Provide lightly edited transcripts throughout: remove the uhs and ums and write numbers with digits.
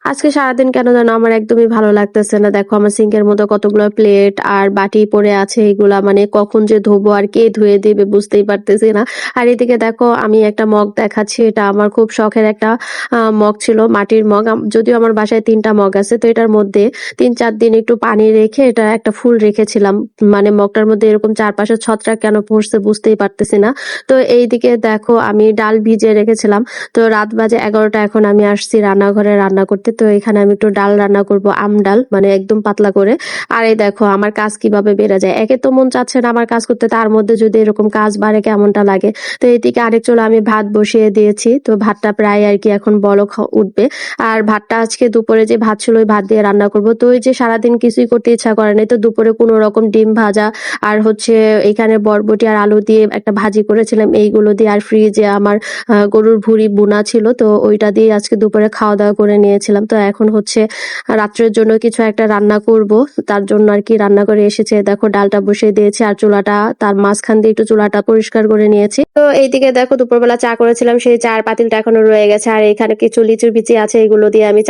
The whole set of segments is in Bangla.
আজকে সারাদিন কেন যেন আমার একদমই ভালো লাগতেছে না। দেখো আমার সিঙ্কের মধ্যে কতগুলো প্লেট আর বাটি পড়ে আছে, এগুলা মানে কখন যে ধোবো আর কে ধুয়ে দিবে বুঝতেই পারতেছি না। আর এদিকে দেখো আমি একটা মগ দেখাচ্ছি, এটা আমার খুব শখের একটা মগ ছিল, মাটির মগ। যদিও আমার বাসায় ৩ টা মগ আছে, তো এটার মধ্যে ৩-৪ দিন একটু পানি রেখে এটা একটা ফুল রেখেছিলাম। মানে মগটার মধ্যে এরকম চারপাশে ছত্রাক কেন পড়ছে বুঝতেই পারতেছি না। তো এইদিকে দেখো আমি ডাল ভিজিয়ে রেখেছিলাম। তো রাত বাজে ১১টা, এখন আমি আসছি রান্নাঘরে রান্না করতে। তো এখানে আমি একটু ডাল রান্না করব, আম ডাল, মানে একদম পাতলা করে। আর এই দেখো আমার কাজ কিভাবে বেড়ে যায়। একে তো মন চাচ্ছে না আমার কাজ করতে, তার মধ্যে যদি এরকম কাজ বাড়ে কেমনটা লাগে। তো এদিকে আরেক চুলা আমি ভাত বসিয়ে দিয়েছি। তো ভাতটা প্রায় আর কি এখন বলক উঠবে। আর ভাতটা আজকে দুপুরে যে ভাত ছিল ওই ভাত দিয়ে রান্না করব। তো ওই যে সারাদিন কিছুই করতে ইচ্ছা করে নাই, তো দুপুরে কোনো রকম ডিম ভাজা আর হচ্ছে এখানে বরবটি আর আলু দিয়ে একটা ভাজি করেছিলাম, এইগুলো দিয়ে। আর ফ্রিজে আমার গরুর ভুঁড়ি বোনা ছিল, তো ওইটা দিয়ে আজকে দুপুরে খাওয়া দাওয়া করে নিয়েছিলাম। তো এখন হচ্ছে রাত্রের জন্য কিছু একটা রান্না করব, তার জন্য আর কি রান্না করে এসেছে। দেখো ডালটা বসিয়ে দিয়েছি আর চুলাটা তার মাঝখান দিয়ে একটু চুলাটা পরিষ্কার করে নিয়েছি। তো এইদিকে দেখো দুপুরবেলা চা করেছিলাম, সেই চার পাতিলটা এখনো রয়ে গেছে। আর এখানে কিছু লিচুর বিচি আছে, এগুলো দিয়ে আমি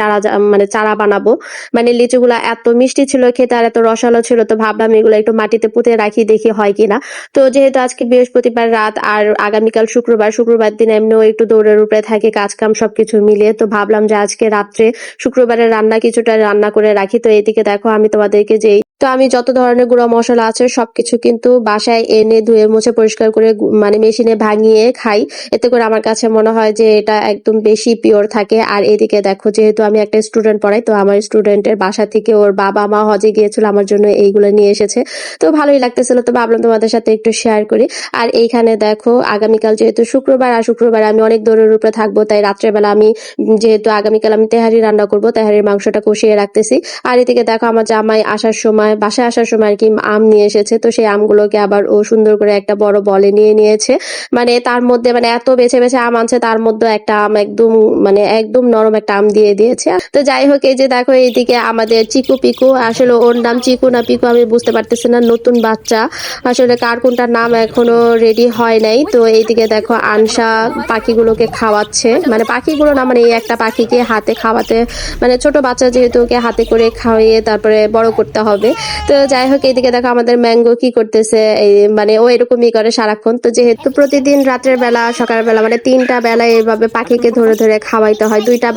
মানে চারা বানাবো। মানে লিচুগুলা এত মিষ্টি ছিল খেতে আর এত রসালো ছিল, তো ভাবলাম এগুলো একটু মাটিতে পুঁতে রাখি, দেখি হয় কিনা। তো যেহেতু আজকে বৃহস্পতিবার রাত আর আগামীকাল শুক্রবার দিন এমনিও একটু দৌড়ের উপরে থাকে কাজ কাম সবকিছু মিলিয়ে, তো ভাবলাম যে আজকে রাত্রে শুক্রবারের রান্না কিছুটা রান্না করে রাখি। তো এইদিকে দেখো আমি তোমাদেরকে তো আমি যত ধরনের গুঁড়া মশলা আছে সবকিছু কিন্তু বাসায় এনে ধুয়ে মুছে পরিষ্কার করে মানে মেশিনে ভাঙিয়ে খাই। এতে করে আমার কাছে মনে হয় যে এটা একদম বেশি পিওর থাকে। আর এদিকে দেখো যেহেতু আমি একটা স্টুডেন্ট পড়াই, তো আমার স্টুডেন্টের বাসা থেকে ওর বাবা মা হজে গিয়েছিল, আমার জন্য এইগুলো নিয়ে এসেছে। তো ভালোই লাগতেছিল, তো ভাবলাম তোমাদের সাথে একটু শেয়ার করি। আর এইখানে দেখো আগামীকাল যেহেতু শুক্রবার, আর শুক্রবার আমি অনেক দৌড়ের উপরে থাকবো, তাই রাত্রেবেলা আমি যেহেতু আগামীকাল আমি তেহারি রান্না করব, তেহারির মাংসটা কষিয়ে রাখতেছি। আর এদিকে দেখো আমার জামাই বাসায় আসার সময় আর কি আম নিয়ে এসেছে, তো সেই আমগুলোকে আবার ও সুন্দর করে একটা বড় বলে নিয়ে নিয়েছে। মানে তার মধ্যে মানে এত বেছে বেছে আম আনছে, তার মধ্যে একটা আম একদম মানে একদম নরম একটা আম দিয়ে দিয়েছে। তো যাই হোক, এই যে দেখো এইদিকে আমাদের চিকু পিকু, আসলে ওর নাম চিকু না পিকু আমি বুঝতে পারতেছি না, নতুন বাচ্চা, আসলে কার কোনটার নাম এখনো রেডি হয় নাই। তো এইদিকে দেখো আনসা পাখিগুলোকে খাওয়াচ্ছে, মানে পাখিগুলো না, মানে এই একটা পাখিকে হাতে খাওয়াতে, মানে ছোট বাচ্চা যেহেতু ওকে হাতে করে খাওয়িয়ে তারপরে বড় করতে হবে। তো যাই হোক, এইদিকে দেখো আমাদের ম্যাঙ্গো কি করতেছে, এই মানে ও এরকমই করে সারাক্ষণ। তো যেহেতু প্রতিদিন রাতের বেলা সকালের বেলা মানে ৩টা বেলায় এইভাবে পাখিকে ধরে ধরে খাওয়াইতে হয়, দুইটা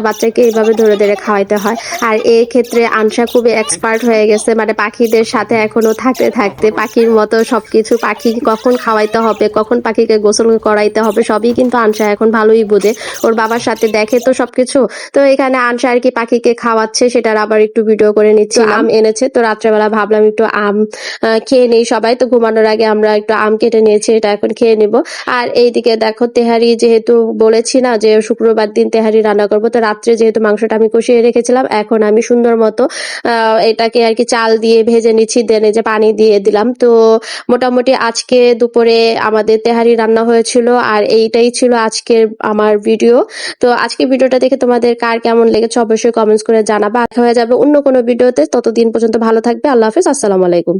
বাচ্চাকে এইভাবে ধরে ধরে খাওয়াইতে হয়। আর এই ক্ষেত্রে আনসা খুবই এক্সপার্ট হয়ে গেছে, মানে পাখিদের সাথে এখনো থাকতে থাকতে পাখির মতো সবকিছু, পাখি কখন খাওয়াইতে হবে, কখন পাখিকে গোসল করাইতে হবে, সবই কিন্তু আনসা এখন ভালোই বোঝে। ওর বাবার সাথে দেখে তো সবকিছু। তো এখানে আনসা আর কি পাখিকে খাওয়াচ্ছে, সেটার আবার একটু ভিডিও করে নিচ্ছি। আম এনেছে, তো রাত্রেবেলা ভাবলাম একটু আম খেয়ে নেই সবাই, তো ঘুমানোর আগে আমরা একটু আম কেটে নিয়েছি, এটা এখন খেয়ে নিব। আর এইদিকে দেখো তেহারি, যেহেতু বলেছি না যে শুক্রবার দিন তেহারি রান্না করবো, তো রাত্রে যেহেতু মাংসটা আমি কষিয়ে রেখেছিলাম, এখন আমি সুন্দর মতো এটাকে আর কি চাল দিয়ে ভেজে নিচ্ছি, দেন এই যে পানি দিয়ে দিলাম। তো মোটামুটি আজকে দুপুরে আমাদের তেহারি রান্না হয়েছিল, আর এইটাই ছিল আজকের আমার ভিডিও। তো আজকে ভিডিওটা দেখে তোমাদের কার কেমন লেগেছে অবশ্যই কমেন্টস করে জানাবা। দেখা হয়ে যাবে অন্য কোনো ভিডিওতে, ততদিন পর্যন্ত ভালো থাকবে। আল্লাহ হাফেজ, আসসালামু আলাইকুম।